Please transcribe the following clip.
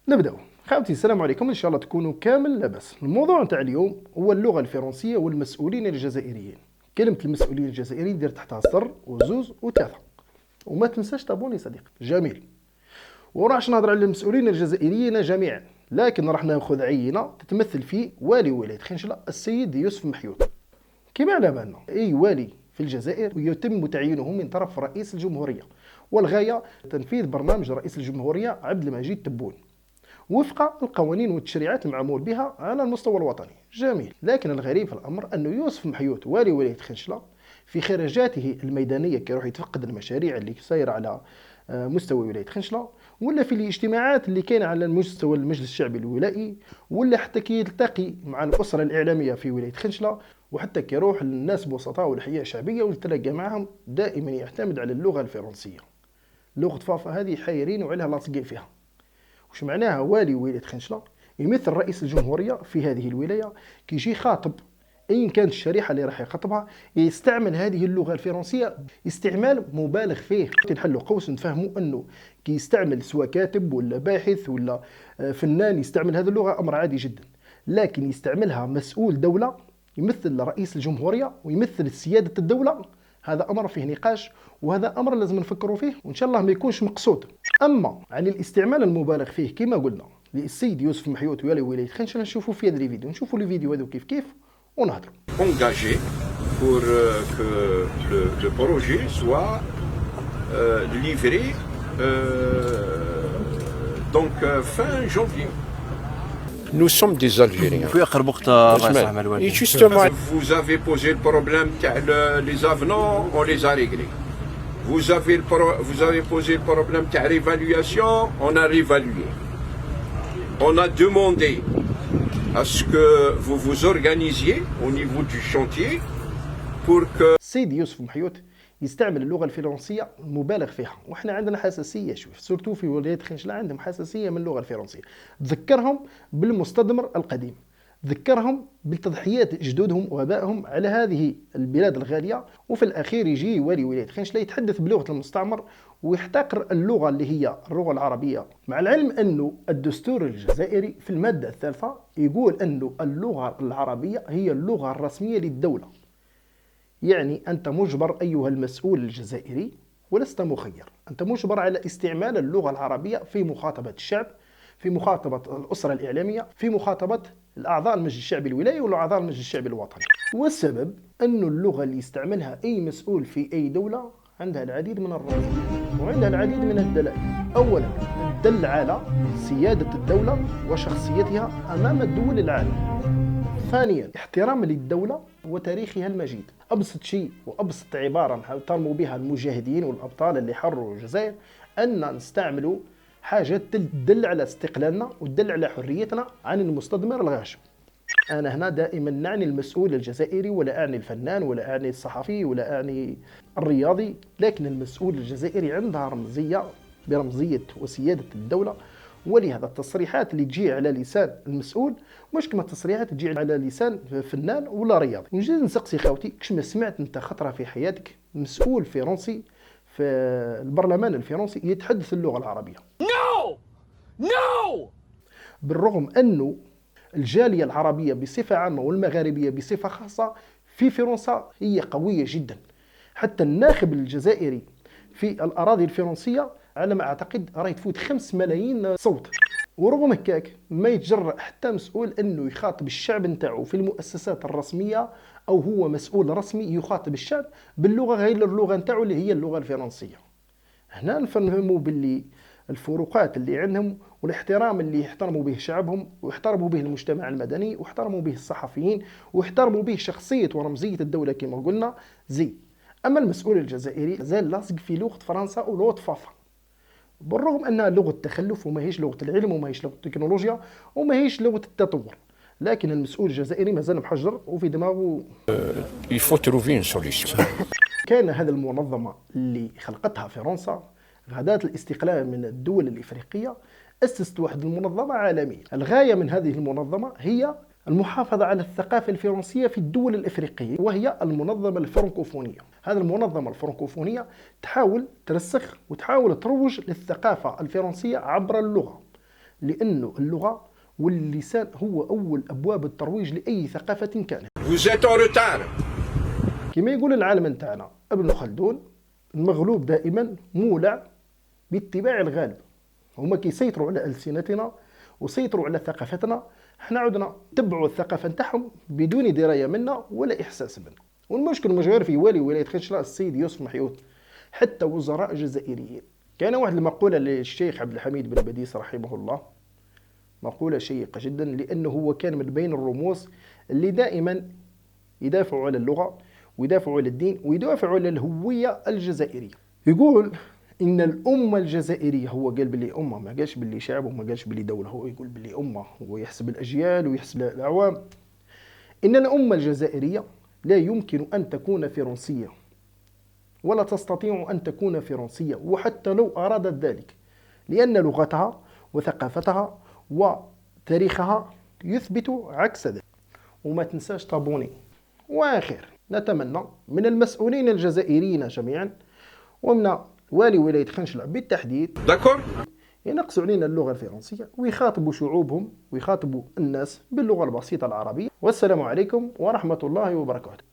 نبداو. خاوتي السلام عليكم، ان شاء الله تكونوا كامل لاباس. الموضوع نتاع اليوم هو اللغه الفرنسيه والمسؤولين الجزائريين. كلمه المسؤولين الجزائريين دير تحتها صفر وزوز وثلاثه، وما تنساش تابوني صديقي. جميل. وراح نهضر على المسؤولين الجزائريين جميعا، لكن راح ناخذ عينه تتمثل في والي ولايه خنشله السيد يوسف محيوط. كما على بالنا اي والي في الجزائر يتم تعيينه من طرف رئيس الجمهوريه، والغايه تنفيذ برنامج رئيس الجمهوريه عبد المجيد تبون وفق القوانين والتشريعات المعمول بها على المستوى الوطني. جميل. لكن الغريب في الامر انه يوسف محيوت والي ولايه خنشله في خرجاته الميدانيه كيروح يتفقد المشاريع اللي سايره على مستوى ولايه خنشله، ولا في الاجتماعات اللي كاينه على مستوى المجلس الشعبي الولائي، ولا حتى كيلتقي مع الاسره الاعلاميه في ولايه خنشله، وحتى كيروح للناس بسطاء والاحياء الشعبيه ويتلاقى معهم، دائما يعتمد على اللغه الفرنسيه. لغه فافا هذه حايرين وعليها لاصقين فيها. وش معناها والي ولاية خنشلة؟ يمثل رئيس الجمهورية في هذه الولاية، كيجي خاطب ايا كانت الشريحة اللي راح يخاطبها يستعمل هذه اللغة الفرنسية استعمال مبالغ فيه. نحلوا قوس نفهموا انه كي يستعمل سواء كاتب ولا باحث ولا فنان يستعمل هذه اللغة امر عادي جدا، لكن يستعملها مسؤول دولة يمثل رئيس الجمهورية ويمثل سيادة الدولة، هذا امر فيه نقاش، وهذا امر لازم نفكروا فيه وان شاء الله ما يكونش مقصود. اما عن الاستعمال المبالغ فيه كما قلنا للسيد يوسف محيوت والي ولايه خنشله، نشوفوا في هذا الفيديو، نشوفوا لي فيديو هذو كيف ونهضروا. Engagé pour que le projet soit livré fin janvier. Nous sommes des Algériens. في اخر وقت الله يصلح الوالدين. Et justement, Vous avez posé le problème, les avenants, on les a réglés. Vous avez posé le problème de l'évaluation, on a réévalué. On a demandé à ce que vous vous organisiez au niveau du chantier pour que... السيد يوسف محيوت يستعمل اللغه الفرنسيه مبالغ فيها، وإحنا عندنا حساسيه شوف، سورتو في ولايه خنشله عندهم حساسيه من اللغه الفرنسيه. ذكرهم بالمستدمر القديم، ذكرهم بالتضحيات جدودهم وابائهم على هذه البلاد الغاليه، وفي الاخير يجي والي ولايه خنشله يتحدث بلغه المستعمر ويحتقر اللغه اللي هي اللغه العربيه، مع العلم انه الدستور الجزائري في الماده الثالثه يقول انه اللغه العربيه هي اللغه الرسميه للدوله. يعني أنت مجبر أيها المسؤول الجزائري ولست مخير، أنت مجبر على استعمال اللغة العربية في مخاطبة الشعب، في مخاطبة الأسرة الإعلامية، في مخاطبة الأعضاء المجلس الشعبي الولائي والأعضاء المجلس الشعبي الوطني. والسبب أن اللغة اللي يستعملها أي مسؤول في أي دولة عندها العديد من الرموز وعندها العديد من الدلائل. أولا تدل على سيادة الدولة وشخصيتها أمام الدول العالم. ثانيا احترام للدولة وتاريخها المجيد. أبسط شيء وأبسط عبارة نحترموا بها المجاهدين والأبطال اللي حرروا الجزائر أن نستعملوا حاجات تدل على استقلالنا وتدل على حريتنا عن المستضمر الغاشم. أنا هنا دائما نعني المسؤول الجزائري، ولا أعني الفنان، ولا أعني الصحفي، ولا أعني الرياضي، لكن المسؤول الجزائري عندها رمزية برمزية وسيادة الدولة. ولهذا التصريحات اللي تجي على لسان المسؤول مش كما التصريحات تجي على لسان فنان ولا رياضي. نجي نسقسي خاوتي، كش ما سمعت انت خطره في حياتك مسؤول فرنسي في البرلمان الفرنسي يتحدث اللغه العربيه؟ نو بالرغم انه الجاليه العربيه بصفه عامه والمغاربيه بصفه خاصه في فرنسا هي قويه جدا. حتى الناخب الجزائري في الاراضي الفرنسيه على ما اعتقد راهي تفوت 5 ملايين صوت، ورغم هكاك ما يتجرأ حتى مسؤول انه يخاطب الشعب نتاعو في المؤسسات الرسميه، او هو مسؤول رسمي يخاطب الشعب باللغه غير اللغه نتاعو اللي هي اللغه الفرنسيه. هنا نفهموا باللي الفروقات اللي عندهم والاحترام اللي يحترموا به شعبهم ويحترموا به المجتمع المدني ويحترموا به الصحفيين ويحترموا به شخصيه ورمزيه الدوله كما قلنا زي. اما المسؤول الجزائري زال لاصق في لغه فرنسا ولغه فافا، بالرغم انها لغه تخلف وما هيش لغه العلم وما هيش لغه التكنولوجيا وما هيش لغه التطور، لكن المسؤول الجزائري مازال محجر وفي دماغه il faut trouver une solution. كان هذه المنظمه اللي خلقتها فرنسا غداة الاستقلال من الدول الافريقيه، اسست واحد المنظمه عالميه. الغايه من هذه المنظمه هي المحافظة على الثقافة الفرنسية في الدول الإفريقية، وهي المنظمة الفرنكوفونية. هذه المنظمة الفرنكوفونية تحاول ترسخ وتحاول تروج للثقافة الفرنسية عبر اللغة، لأنه اللغة واللسان هو أول أبواب الترويج لأي ثقافة كانت. Vous êtes en retard. كما يقول العالم نتاعنا ابن خلدون، المغلوب دائما مولع باتباع الغالب. هما كيسيطروا على ألسنتنا وسيطروا على ثقافتنا، احنا عدنا نتبعوا الثقافة نتاعهم بدون دراية منا ولا إحساس منا. والمشكل مش غير في والي ولاية خنشلة السيد يوسف محيوط، حتى وزراء جزائريين. كان واحد المقولة للشيخ عبد الحميد بن بديس رحمه الله، مقولة شيقة جدا، لأنه هو كان من بين الرموز اللي دائما يدافعوا على اللغة ويدافعوا على الدين ويدافعوا على الهوية الجزائرية. يقول إن الأمة الجزائرية، هو قال باللي أمة، ما قالش باللي شعب وما قالش باللي دولة، هو يقول باللي أمة، هو يحسب الأجيال ويحسب الأعوام. إن الأمة الجزائرية لا يمكن أن تكون فرنسية ولا تستطيع أن تكون فرنسية وحتى لو أرادت ذلك، لأن لغتها وثقافتها وتاريخها يثبت عكس ذلك. وما تنساش طابوني. وآخر نتمنى من المسؤولين الجزائريين جميعا ومن والي ولاية خنشلة بالتحديد ينقصوا علينا اللغة الفرنسية ويخاطبوا شعوبهم ويخاطبوا الناس باللغة البسيطة العربية. والسلام عليكم ورحمة الله وبركاته.